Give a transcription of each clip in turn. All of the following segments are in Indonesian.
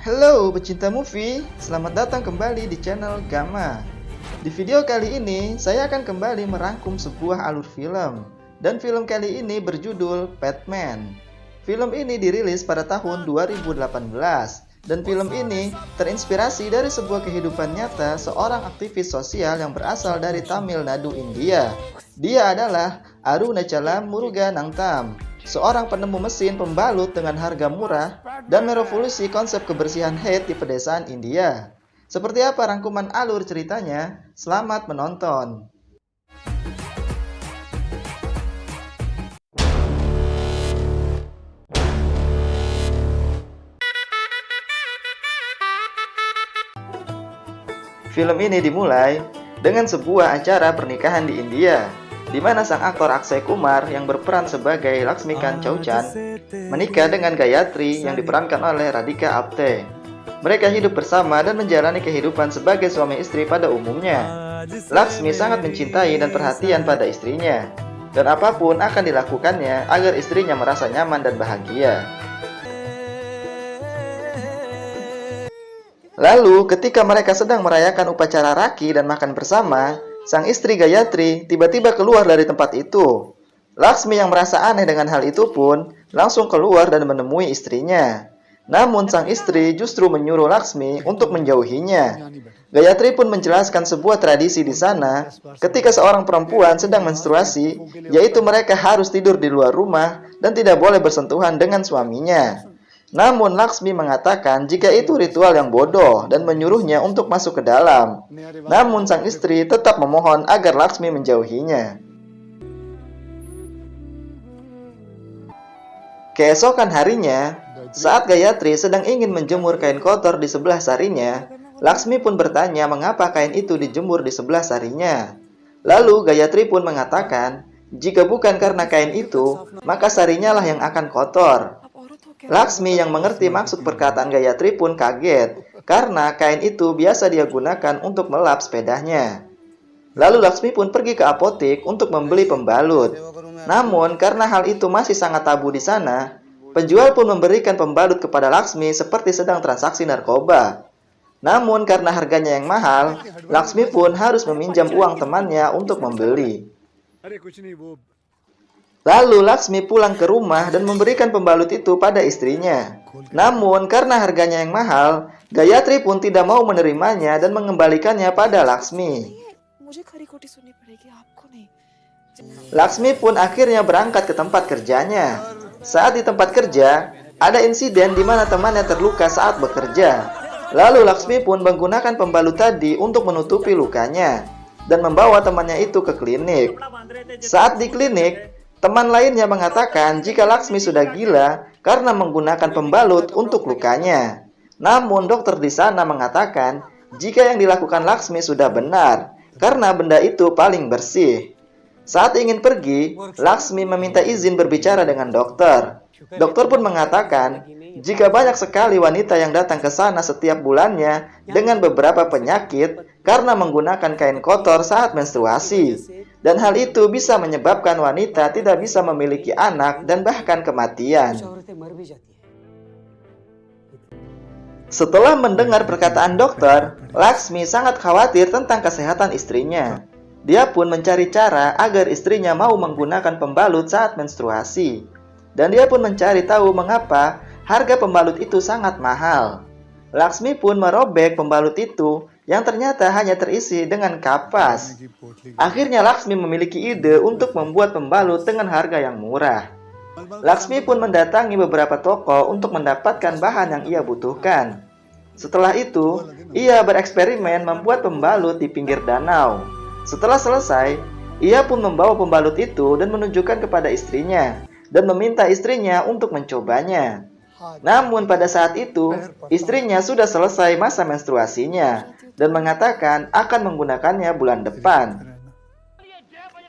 Halo pecinta movie, selamat datang kembali di channel Gama. Di video kali ini, saya akan kembali merangkum sebuah alur film. Dan film kali ini berjudul Batman. Film ini dirilis pada tahun 2018. Dan film ini terinspirasi dari sebuah kehidupan nyata seorang aktivis sosial yang berasal dari Tamil Nadu, India. Dia adalah Arunachalam Muruganathan, seorang penemu mesin pembalut dengan harga murah dan merevolusi konsep kebersihan haid di pedesaan India. Seperti apa rangkuman alur ceritanya? Selamat menonton. Film ini dimulai dengan sebuah acara pernikahan di India, di mana sang aktor Akshay Kumar yang berperan sebagai Laxmikan Chauhan menikah dengan Gayatri yang diperankan oleh Radhika Apte. Mereka hidup bersama dan menjalani kehidupan sebagai suami istri pada umumnya. Laksmi sangat mencintai dan perhatian pada istrinya, dan apapun akan dilakukannya agar istrinya merasa nyaman dan bahagia. Lalu, ketika mereka sedang merayakan upacara raki dan makan bersama, sang istri Gayatri tiba-tiba keluar dari tempat itu. Laksmi yang merasa aneh dengan hal itu pun langsung keluar dan menemui istrinya. Namun sang istri justru menyuruh Laksmi untuk menjauhinya. Gayatri pun menjelaskan sebuah tradisi di sana ketika seorang perempuan sedang menstruasi, yaitu mereka harus tidur di luar rumah dan tidak boleh bersentuhan dengan suaminya. Namun Laksmi mengatakan jika itu ritual yang bodoh dan menyuruhnya untuk masuk ke dalam. Namun sang istri tetap memohon agar Laksmi menjauhinya. Keesokan harinya, saat Gayatri sedang ingin menjemur kain kotor di sebelah sarinya, Laksmi pun bertanya mengapa kain itu dijemur di sebelah sarinya. Lalu Gayatri pun mengatakan, jika bukan karena kain itu, maka sarinya lah yang akan kotor. Laksmi yang mengerti maksud perkataan Gayatri pun kaget, karena kain itu biasa dia gunakan untuk melap sepedanya. Lalu Laksmi pun pergi ke apotek untuk membeli pembalut. Namun karena hal itu masih sangat tabu di sana, penjual pun memberikan pembalut kepada Laksmi seperti sedang transaksi narkoba. Namun karena harganya yang mahal, Laksmi pun harus meminjam uang temannya untuk membeli. Lalu Laksmi pulang ke rumah dan memberikan pembalut itu pada istrinya. Namun karena harganya yang mahal, Gayatri pun tidak mau menerimanya dan mengembalikannya pada Laksmi. Laksmi pun akhirnya berangkat ke tempat kerjanya. Saat di tempat kerja, ada insiden di mana temannya terluka saat bekerja. Lalu Laksmi pun menggunakan pembalut tadi untuk menutupi lukanya dan membawa temannya itu ke klinik. Saat di klinik, teman lainnya mengatakan jika Laksmi sudah gila karena menggunakan pembalut untuk lukanya. Namun dokter di sana mengatakan jika yang dilakukan Laksmi sudah benar karena benda itu paling bersih. Saat ingin pergi, Laksmi meminta izin berbicara dengan dokter. Dokter pun mengatakan jika banyak sekali wanita yang datang ke sana setiap bulannya dengan beberapa penyakit karena menggunakan kain kotor saat menstruasi. Dan hal itu bisa menyebabkan wanita tidak bisa memiliki anak dan bahkan kematian. Setelah mendengar perkataan dokter, Laksmi sangat khawatir tentang kesehatan istrinya. Dia pun mencari cara agar istrinya mau menggunakan pembalut saat menstruasi. Dan dia pun mencari tahu mengapa harga pembalut itu sangat mahal. Laksmi pun merobek pembalut itu yang ternyata hanya terisi dengan kapas. Akhirnya Laksmi memiliki ide untuk membuat pembalut dengan harga yang murah. Laksmi pun mendatangi beberapa toko untuk mendapatkan bahan yang ia butuhkan. Setelah itu, ia bereksperimen membuat pembalut di pinggir danau. Setelah selesai, ia pun membawa pembalut itu dan menunjukkan kepada istrinya dan meminta istrinya untuk mencobanya. Namun pada saat itu, istrinya sudah selesai masa menstruasinya dan mengatakan akan menggunakannya bulan depan.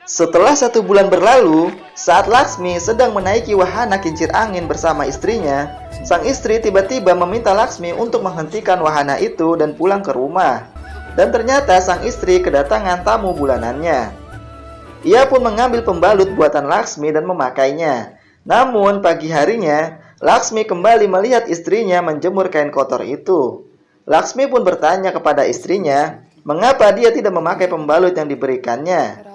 Setelah 1 bulan berlalu, saat Laksmi sedang menaiki wahana kincir angin bersama istrinya, sang istri tiba-tiba meminta Laksmi untuk menghentikan wahana itu dan pulang ke rumah. Dan ternyata sang istri kedatangan tamu bulanannya. Ia pun mengambil pembalut buatan Laksmi dan memakainya. Namun pagi harinya, Laksmi kembali melihat istrinya menjemur kain kotor itu. Laksmi pun bertanya kepada istrinya, mengapa dia tidak memakai pembalut yang diberikannya.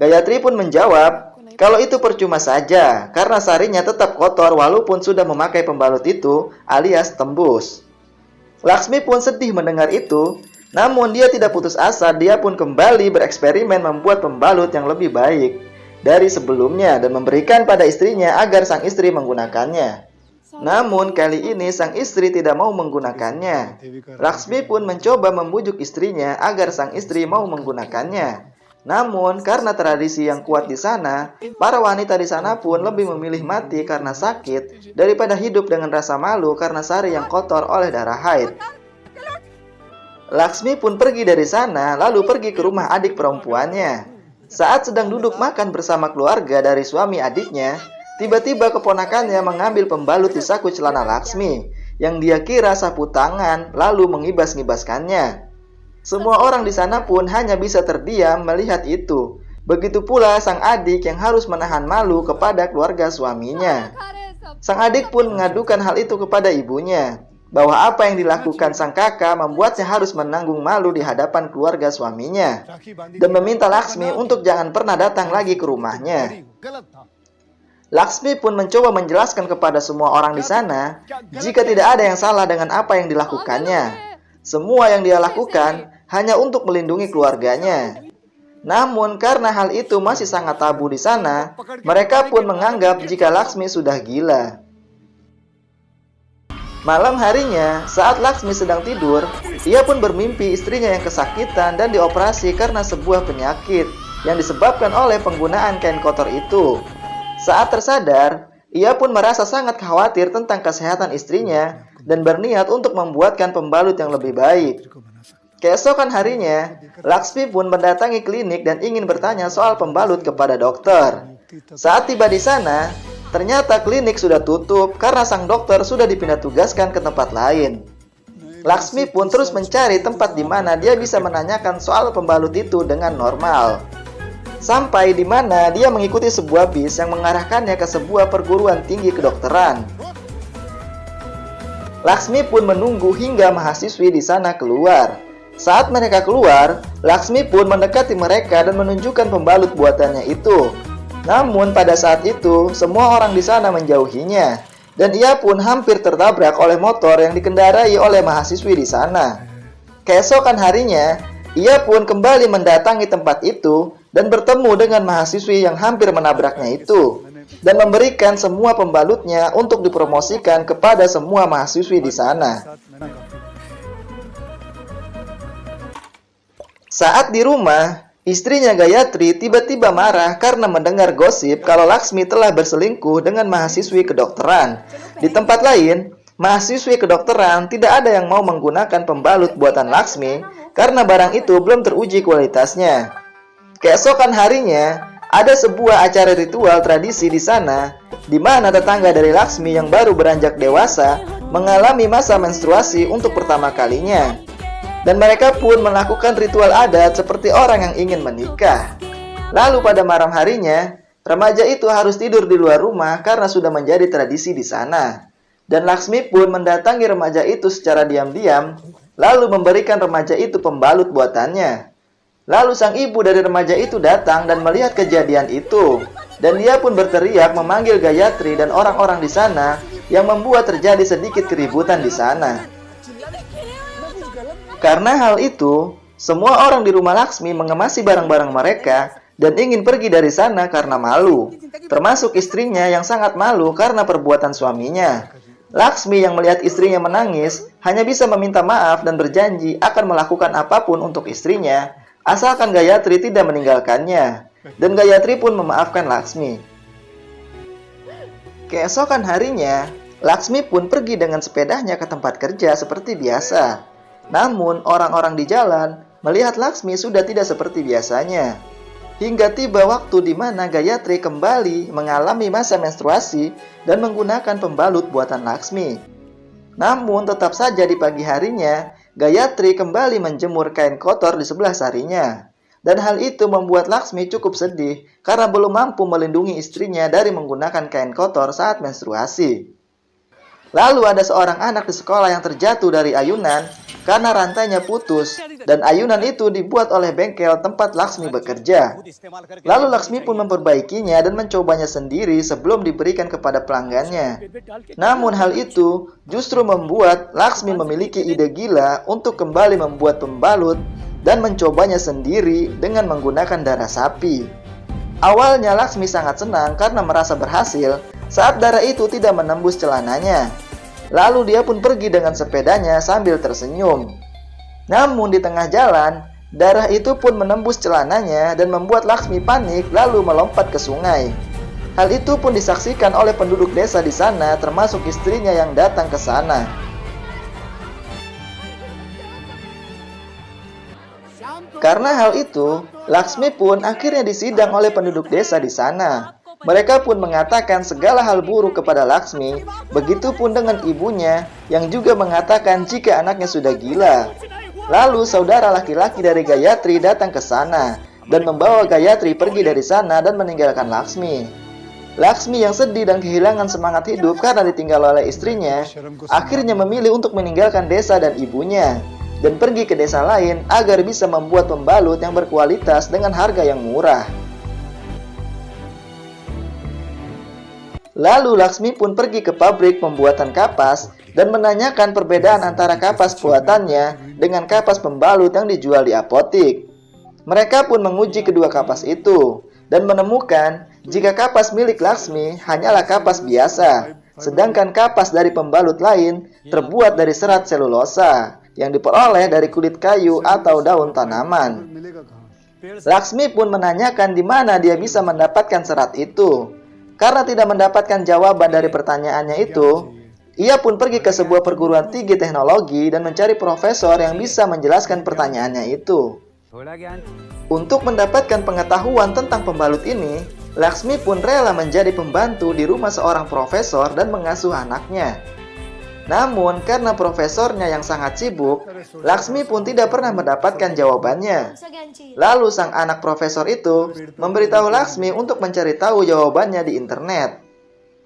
Gayatri pun menjawab, kalau itu percuma saja, karena sarinya tetap kotor walaupun sudah memakai pembalut itu, alias tembus. Laksmi pun sedih mendengar itu, namun dia tidak putus asa, dia pun kembali bereksperimen membuat pembalut yang lebih baik dari sebelumnya dan memberikan pada istrinya agar sang istri menggunakannya. Namun kali ini sang istri tidak mau menggunakannya. Laksmi pun mencoba membujuk istrinya agar sang istri mau menggunakannya. Namun karena tradisi yang kuat di sana, para wanita di sana pun lebih memilih mati karena sakit daripada hidup dengan rasa malu karena sari yang kotor oleh darah haid. Laksmi pun pergi dari sana lalu pergi ke rumah adik perempuannya. Saat sedang duduk makan bersama keluarga dari suami adiknya, tiba-tiba keponakannya mengambil pembalut di saku celana Laksmi yang dia kira sapu tangan lalu mengibas-ngibaskannya. Semua orang di sana pun hanya bisa terdiam melihat itu. Begitu pula sang adik yang harus menahan malu kepada keluarga suaminya. Sang adik pun mengadukan hal itu kepada ibunya, bahwa apa yang dilakukan sang kakak membuatnya harus menanggung malu di hadapan keluarga suaminya, dan meminta Laksmi untuk jangan pernah datang lagi ke rumahnya. Laksmi pun mencoba menjelaskan kepada semua orang di sana jika tidak ada yang salah dengan apa yang dilakukannya. Semua yang dia lakukan hanya untuk melindungi keluarganya. Namun karena hal itu masih sangat tabu di sana, mereka pun menganggap jika Laksmi sudah gila. Malam harinya, saat Laksmi sedang tidur, ia pun bermimpi istrinya yang kesakitan dan dioperasi karena sebuah penyakit yang disebabkan oleh penggunaan kain kotor itu. Saat tersadar, ia pun merasa sangat khawatir tentang kesehatan istrinya dan berniat untuk membuatkan pembalut yang lebih baik. Keesokan harinya, Laksmi pun mendatangi klinik dan ingin bertanya soal pembalut kepada dokter. Saat tiba di sana, ternyata klinik sudah tutup karena sang dokter sudah dipindah tugaskan ke tempat lain. Laksmi pun terus mencari tempat di mana dia bisa menanyakan soal pembalut itu dengan normal. Sampai di mana dia mengikuti sebuah bis yang mengarahkannya ke sebuah perguruan tinggi kedokteran. Laksmi pun menunggu hingga mahasiswi di sana keluar. Saat mereka keluar, Laksmi pun mendekati mereka dan menunjukkan pembalut buatannya itu. Namun pada saat itu, semua orang di sana menjauhinya, dan ia pun hampir tertabrak oleh motor yang dikendarai oleh mahasiswi di sana. Keesokan harinya, ia pun kembali mendatangi tempat itu dan bertemu dengan mahasiswi yang hampir menabraknya itu, dan memberikan semua pembalutnya untuk dipromosikan kepada semua mahasiswi di sana. Saat di rumah, istrinya Gayatri tiba-tiba marah karena mendengar gosip kalau Laksmi telah berselingkuh dengan mahasiswi kedokteran. Di tempat lain, mahasiswi kedokteran tidak ada yang mau menggunakan pembalut buatan Laksmi karena barang itu belum teruji kualitasnya. Keesokan harinya, ada sebuah acara ritual tradisi di sana, di mana tetangga dari Laksmi yang baru beranjak dewasa mengalami masa menstruasi untuk pertama kalinya. Dan mereka pun melakukan ritual adat seperti orang yang ingin menikah. Lalu pada malam harinya, remaja itu harus tidur di luar rumah karena sudah menjadi tradisi di sana. Dan Laksmi pun mendatangi remaja itu secara diam-diam, lalu memberikan remaja itu pembalut buatannya. Lalu sang ibu dari remaja itu datang dan melihat kejadian itu. Dan dia pun berteriak memanggil Gayatri dan orang-orang di sana yang membuat terjadi sedikit keributan di sana. Karena hal itu, semua orang di rumah Laksmi mengemasi barang-barang mereka dan ingin pergi dari sana karena malu, termasuk istrinya yang sangat malu karena perbuatan suaminya. Laksmi yang melihat istrinya menangis hanya bisa meminta maaf dan berjanji akan melakukan apapun untuk istrinya, asalkan Gayatri tidak meninggalkannya, dan Gayatri pun memaafkan Laksmi. Keesokan harinya, Laksmi pun pergi dengan sepedanya ke tempat kerja seperti biasa. Namun, orang-orang di jalan melihat Laksmi sudah tidak seperti biasanya. Hingga tiba waktu di mana Gayatri kembali mengalami masa menstruasi dan menggunakan pembalut buatan Laksmi. Namun, tetap saja di pagi harinya, Gayatri kembali menjemur kain kotor di sebelah sarinya. Dan hal itu membuat Laksmi cukup sedih karena belum mampu melindungi istrinya dari menggunakan kain kotor saat menstruasi. Lalu ada seorang anak di sekolah yang terjatuh dari ayunan karena rantainya putus, dan ayunan itu dibuat oleh bengkel tempat Laksmi bekerja. Lalu Laksmi pun memperbaikinya dan mencobanya sendiri sebelum diberikan kepada pelanggannya. Namun hal itu justru membuat Laksmi memiliki ide gila untuk kembali membuat pembalut dan mencobanya sendiri dengan menggunakan darah sapi. Awalnya Laksmi sangat senang karena merasa berhasil saat darah itu tidak menembus celananya. Lalu dia pun pergi dengan sepedanya sambil tersenyum. Namun di tengah jalan, darah itu pun menembus celananya dan membuat Laksmi panik lalu melompat ke sungai. Hal itu pun disaksikan oleh penduduk desa di sana, termasuk istrinya yang datang ke sana. Karena hal itu, Laksmi pun akhirnya disidang oleh penduduk desa di sana. Mereka pun mengatakan segala hal buruk kepada Laksmi, begitupun dengan ibunya yang juga mengatakan jika anaknya sudah gila. Lalu saudara laki-laki dari Gayatri datang ke sana dan membawa Gayatri pergi dari sana dan meninggalkan Laksmi. Laksmi yang sedih dan kehilangan semangat hidup karena ditinggal oleh istrinya, akhirnya memilih untuk meninggalkan desa dan ibunya dan pergi ke desa lain agar bisa membuat pembalut yang berkualitas dengan harga yang murah. Lalu Laksmi pun pergi ke pabrik pembuatan kapas dan menanyakan perbedaan antara kapas buatannya dengan kapas pembalut yang dijual di apotik. Mereka pun menguji kedua kapas itu dan menemukan jika kapas milik Laksmi hanyalah kapas biasa, sedangkan kapas dari pembalut lain terbuat dari serat selulosa yang diperoleh dari kulit kayu atau daun tanaman. Laksmi pun menanyakan di mana dia bisa mendapatkan serat itu. Karena tidak mendapatkan jawaban dari pertanyaannya itu, ia pun pergi ke sebuah perguruan tinggi teknologi dan mencari profesor yang bisa menjelaskan pertanyaannya itu. Untuk mendapatkan pengetahuan tentang pembalut ini, Laksmi pun rela menjadi pembantu di rumah seorang profesor dan mengasuh anaknya. Namun, karena profesornya yang sangat sibuk, Laksmi pun tidak pernah mendapatkan jawabannya. Lalu sang anak profesor itu memberitahu Laksmi untuk mencari tahu jawabannya di internet.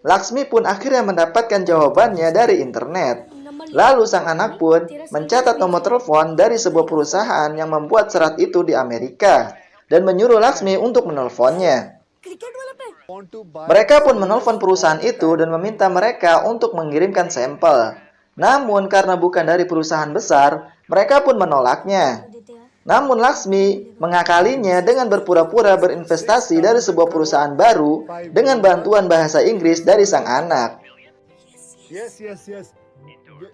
Laksmi pun akhirnya mendapatkan jawabannya dari internet. Lalu sang anak pun mencatat nomor telepon dari sebuah perusahaan yang membuat serat itu di Amerika dan menyuruh Laksmi untuk menelponnya. Mereka pun menelpon perusahaan itu dan meminta mereka untuk mengirimkan sampel. Namun karena bukan dari perusahaan besar, mereka pun menolaknya. Namun Laksmi mengakalinya dengan berpura-pura berinvestasi dari sebuah perusahaan baru dengan bantuan bahasa Inggris dari sang anak.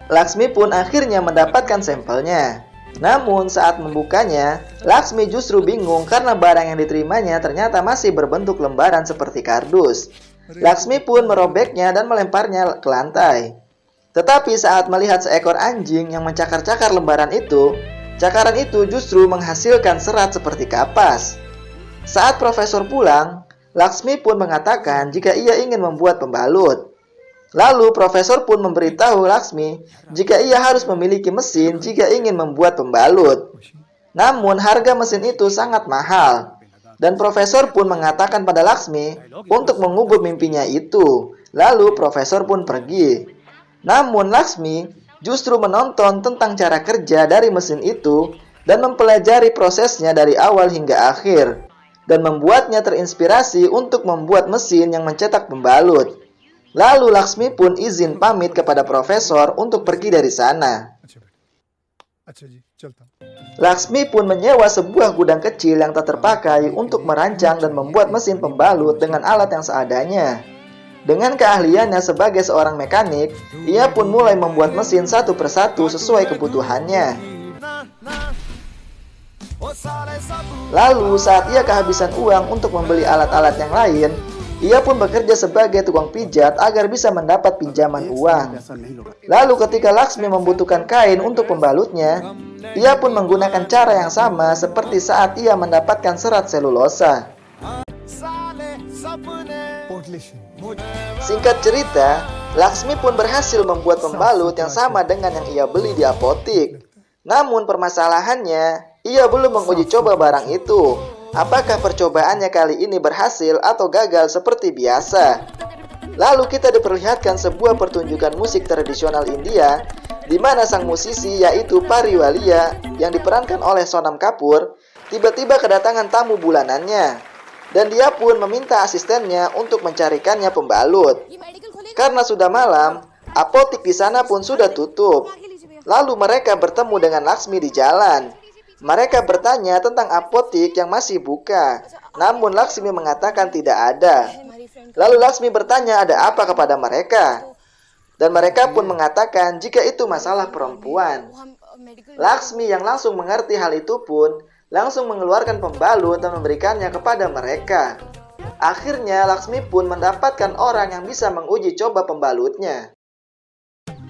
Laksmi pun akhirnya mendapatkan sampelnya. Namun saat membukanya, Laksmi justru bingung karena barang yang diterimanya ternyata masih berbentuk lembaran seperti kardus. Laksmi pun merobeknya dan melemparnya ke lantai. Tetapi saat melihat seekor anjing yang mencakar-cakar lembaran itu, cakaran itu justru menghasilkan serat seperti kapas. Saat profesor pulang, Laksmi pun mengatakan jika ia ingin membuat pembalut. Lalu profesor pun memberitahu Laksmi jika ia harus memiliki mesin jika ingin membuat pembalut. Namun harga mesin itu sangat mahal. Dan profesor pun mengatakan pada Laksmi untuk mengubur mimpinya itu. Lalu profesor pun pergi. Namun Laksmi justru menonton tentang cara kerja dari mesin itu dan mempelajari prosesnya dari awal hingga akhir. Dan membuatnya terinspirasi untuk membuat mesin yang mencetak pembalut. Lalu Laksmi pun izin pamit kepada profesor untuk pergi dari sana. Laksmi pun menyewa sebuah gudang kecil yang tak terpakai untuk merancang dan membuat mesin pembalut dengan alat yang seadanya. Dengan keahliannya sebagai seorang mekanik, ia pun mulai membuat mesin satu persatu sesuai kebutuhannya. Lalu saat ia kehabisan uang untuk membeli alat-alat yang lain, ia pun bekerja sebagai tukang pijat agar bisa mendapat pinjaman uang. Lalu ketika Laksmi membutuhkan kain untuk pembalutnya, ia pun menggunakan cara yang sama seperti saat ia mendapatkan serat selulosa. Singkat cerita, Laksmi pun berhasil membuat pembalut yang sama dengan yang ia beli di apotik. Namun permasalahannya, ia belum menguji coba barang itu. Apakah percobaannya kali ini berhasil atau gagal seperti biasa? Lalu kita diperlihatkan sebuah pertunjukan musik tradisional India di mana sang musisi yaitu Pariwalia yang diperankan oleh Sonam Kapoor tiba-tiba kedatangan tamu bulanannya dan dia pun meminta asistennya untuk mencarikannya pembalut. Karena sudah malam, apotik di sana pun sudah tutup. Lalu mereka bertemu dengan Laksmi di jalan. Mereka bertanya tentang apotik yang masih buka, namun Laksmi mengatakan tidak ada. Lalu Laksmi bertanya ada apa kepada mereka. Dan mereka pun mengatakan jika itu masalah perempuan. Laksmi yang langsung mengerti hal itu pun langsung mengeluarkan pembalut dan memberikannya kepada mereka. Akhirnya Laksmi pun mendapatkan orang yang bisa menguji coba pembalutnya.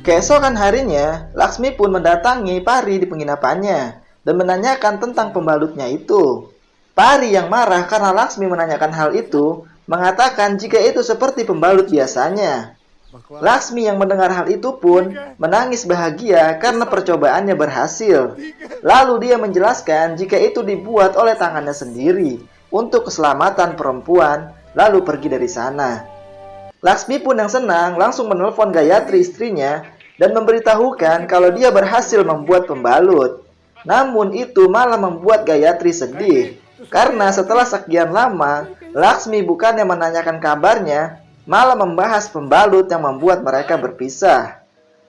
Keesokan harinya, Laksmi pun mendatangi Pari di penginapannya dan menanyakan tentang pembalutnya itu. Pari yang marah karena Laksmi menanyakan hal itu mengatakan jika itu seperti pembalut biasanya. Laksmi yang mendengar hal itu pun menangis bahagia karena percobaannya berhasil. Lalu dia menjelaskan jika itu dibuat oleh tangannya sendiri untuk keselamatan perempuan, lalu pergi dari sana. Laksmi pun yang senang langsung menelpon Gayatri istrinya dan memberitahukan kalau dia berhasil membuat pembalut. Namun itu malah membuat Gayatri sedih karena setelah sekian lama Laksmi bukannya menanyakan kabarnya, malah membahas pembalut yang membuat mereka berpisah.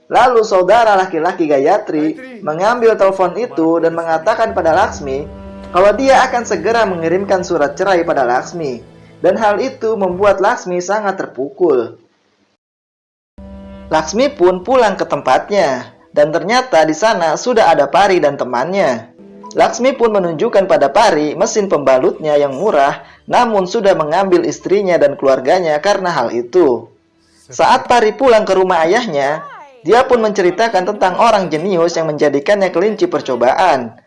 Lalu saudara laki-laki Gayatri mengambil telepon itu dan mengatakan pada Laksmi kalau dia akan segera mengirimkan surat cerai pada Laksmi. Dan hal itu membuat Laksmi sangat terpukul. Laksmi pun pulang ke tempatnya dan ternyata di sana sudah ada Pari dan temannya. Laksmi pun menunjukkan pada Pari mesin pembalutnya yang murah, namun sudah mengambil istrinya dan keluarganya karena hal itu. Saat Pari pulang ke rumah ayahnya, dia pun menceritakan tentang orang jenius yang menjadikannya kelinci percobaan.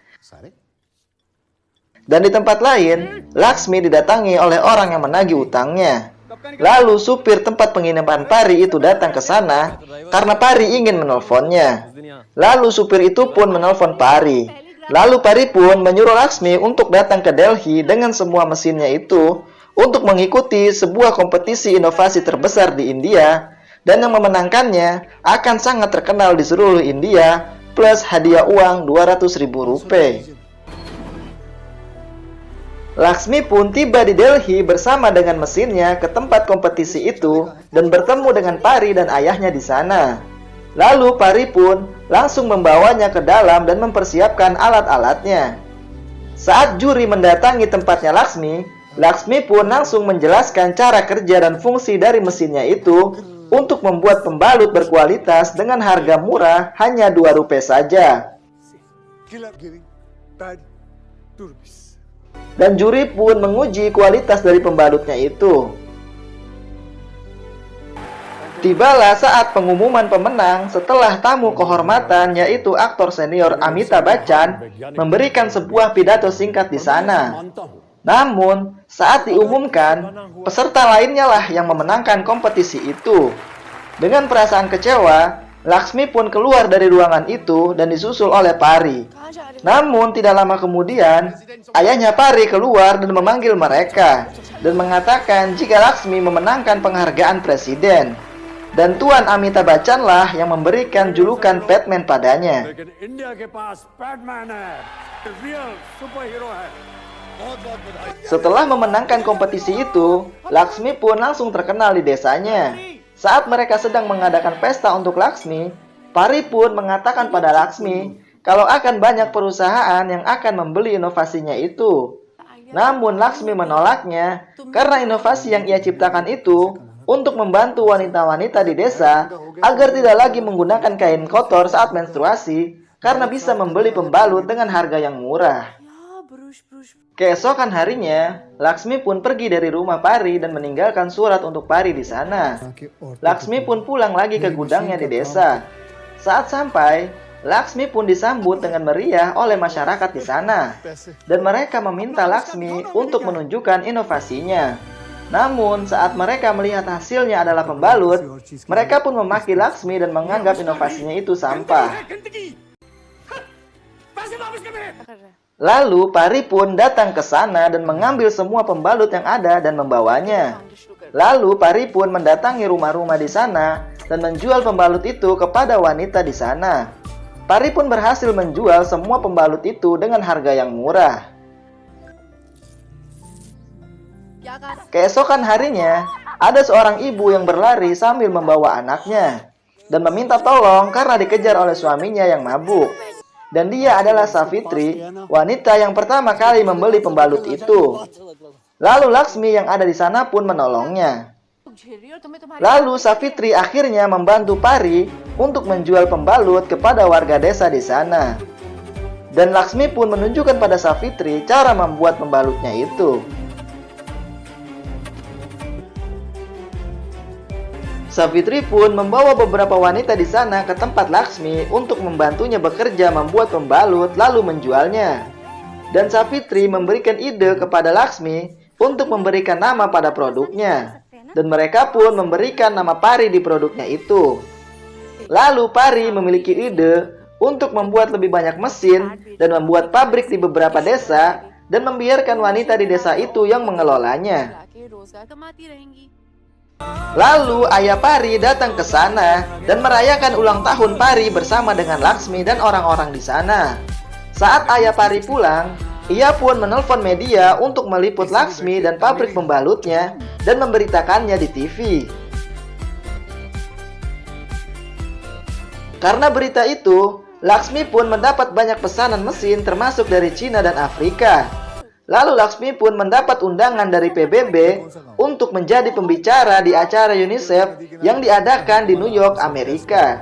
Dan di tempat lain, Laksmi didatangi oleh orang yang menagih utangnya. Lalu supir tempat penginapan Pari itu datang ke sana karena Pari ingin menelponnya. Lalu supir itu pun menelpon Pari. Lalu Pari pun menyuruh Laksmi untuk datang ke Delhi dengan semua mesinnya itu untuk mengikuti sebuah kompetisi inovasi terbesar di India dan yang memenangkannya akan sangat terkenal di seluruh India plus hadiah uang 200.000 rupiah. Laksmi pun tiba di Delhi bersama dengan mesinnya ke tempat kompetisi itu dan bertemu dengan Pari dan ayahnya di sana. Lalu Pari pun langsung membawanya ke dalam dan mempersiapkan alat-alatnya. Saat juri mendatangi tempatnya Laksmi, Laksmi pun langsung menjelaskan cara kerja dan fungsi dari mesinnya itu untuk membuat pembalut berkualitas dengan harga murah hanya 2 rupiah saja. Dan juri pun menguji kualitas dari pembalutnya itu. Tibalah saat pengumuman pemenang setelah tamu kehormatan yaitu aktor senior Amitabh Bachchan memberikan sebuah pidato singkat di sana. Namun, saat diumumkan, peserta lainnya lah yang memenangkan kompetisi itu. Dengan perasaan kecewa, Laksmi pun keluar dari ruangan itu dan disusul oleh Pari. Namun, tidak lama kemudian, ayahnya Pari keluar dan memanggil mereka dan mengatakan jika Laksmi memenangkan penghargaan presiden. Dan Tuan Amitabh Bachchan lah yang memberikan julukan Batman padanya. Setelah memenangkan kompetisi itu, Laksmi pun langsung terkenal di desanya. Saat mereka sedang mengadakan pesta untuk Laksmi, Pari pun mengatakan pada Laksmi kalau akan banyak perusahaan yang akan membeli inovasinya itu. Namun Laksmi menolaknya karena inovasi yang ia ciptakan itu untuk membantu wanita-wanita di desa agar tidak lagi menggunakan kain kotor saat menstruasi karena bisa membeli pembalut dengan harga yang murah. Keesokan harinya, Laksmi pun pergi dari rumah Pari dan meninggalkan surat untuk Pari di sana. Laksmi pun pulang lagi ke gudangnya di desa. Saat sampai, Laksmi pun disambut dengan meriah oleh masyarakat di sana dan mereka meminta Laksmi untuk menunjukkan inovasinya. Namun, saat mereka melihat hasilnya adalah pembalut, mereka pun memaki Laksmi dan menganggap inovasinya itu sampah. Lalu, Pari pun datang ke sana dan mengambil semua pembalut yang ada dan membawanya. Lalu Pari pun mendatangi rumah-rumah di sana dan menjual pembalut itu kepada wanita di sana. Pari pun berhasil menjual semua pembalut itu dengan harga yang murah. Keesokan harinya, ada seorang ibu yang berlari sambil membawa anaknya dan meminta tolong karena dikejar oleh suaminya yang mabuk. Dan dia adalah Savitri, wanita yang pertama kali membeli pembalut itu. Lalu Laksmi yang ada di sana pun menolongnya. Lalu Savitri akhirnya membantu Pari untuk menjual pembalut kepada warga desa di sana. Dan Laksmi pun menunjukkan pada Savitri cara membuat pembalutnya itu. Savitri pun membawa beberapa wanita di sana ke tempat Laksmi untuk membantunya bekerja membuat pembalut lalu menjualnya. Dan Savitri memberikan ide kepada Laksmi untuk memberikan nama pada produknya. Dan mereka pun memberikan nama Pari di produknya itu. Lalu Pari memiliki ide untuk membuat lebih banyak mesin dan membuat pabrik di beberapa desa dan membiarkan wanita di desa itu yang mengelolanya. Lalu ayah Pari datang ke sana dan merayakan ulang tahun Pari bersama dengan Laksmi dan orang-orang di sana. Saat ayah Pari pulang, ia pun menelpon media untuk meliput Laksmi dan pabrik pembalutnya dan memberitakannya di TV. Karena berita itu, Laksmi pun mendapat banyak pesanan mesin termasuk dari Cina dan Afrika. Lalu Laksmi pun mendapat undangan dari PBB untuk menjadi pembicara di acara UNICEF yang diadakan di New York, Amerika.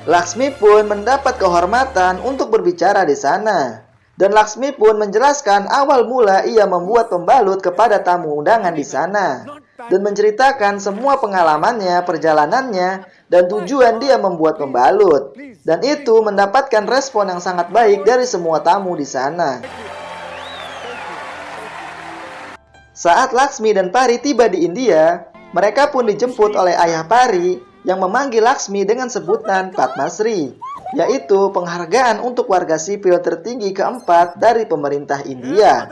Laksmi pun mendapat kehormatan untuk berbicara di sana. Dan Laksmi pun menjelaskan awal mula ia membuat pembalut kepada tamu undangan di sana. Dan menceritakan semua pengalamannya, perjalanannya, dan tujuan dia membuat pembalut. Dan itu mendapatkan respon yang sangat baik dari semua tamu di sana. Saat Laksmi dan Pari tiba di India, mereka pun dijemput oleh ayah Pari yang memanggil Laksmi dengan sebutan Padma Shri, yaitu penghargaan untuk warga sipil tertinggi keempat dari pemerintah India.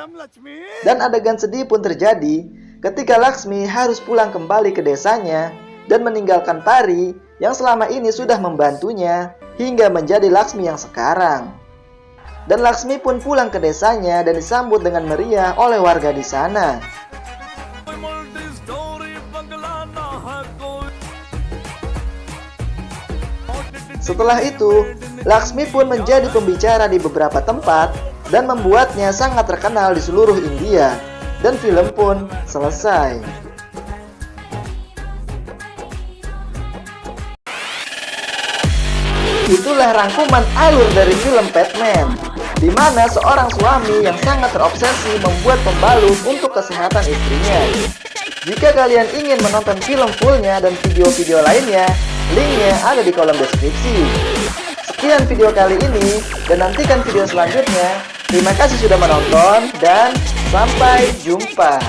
Dan adegan sedih pun terjadi ketika Laksmi harus pulang kembali ke desanya dan meninggalkan Pari yang selama ini sudah membantunya hingga menjadi Laksmi yang sekarang. Dan Laksmi pun pulang ke desanya dan disambut dengan meriah oleh warga di sana. Setelah itu, Laksmi pun menjadi pembicara di beberapa tempat dan membuatnya sangat terkenal di seluruh India. Dan film pun selesai. Itulah rangkuman alur dari film Batman, di mana seorang suami yang sangat terobsesi membuat pembalut untuk kesehatan istrinya. Jika kalian ingin menonton film fullnya dan video-video lainnya, linknya ada di kolom deskripsi. Sekian video kali ini, dan nantikan video selanjutnya. Terima kasih sudah menonton, dan sampai jumpa.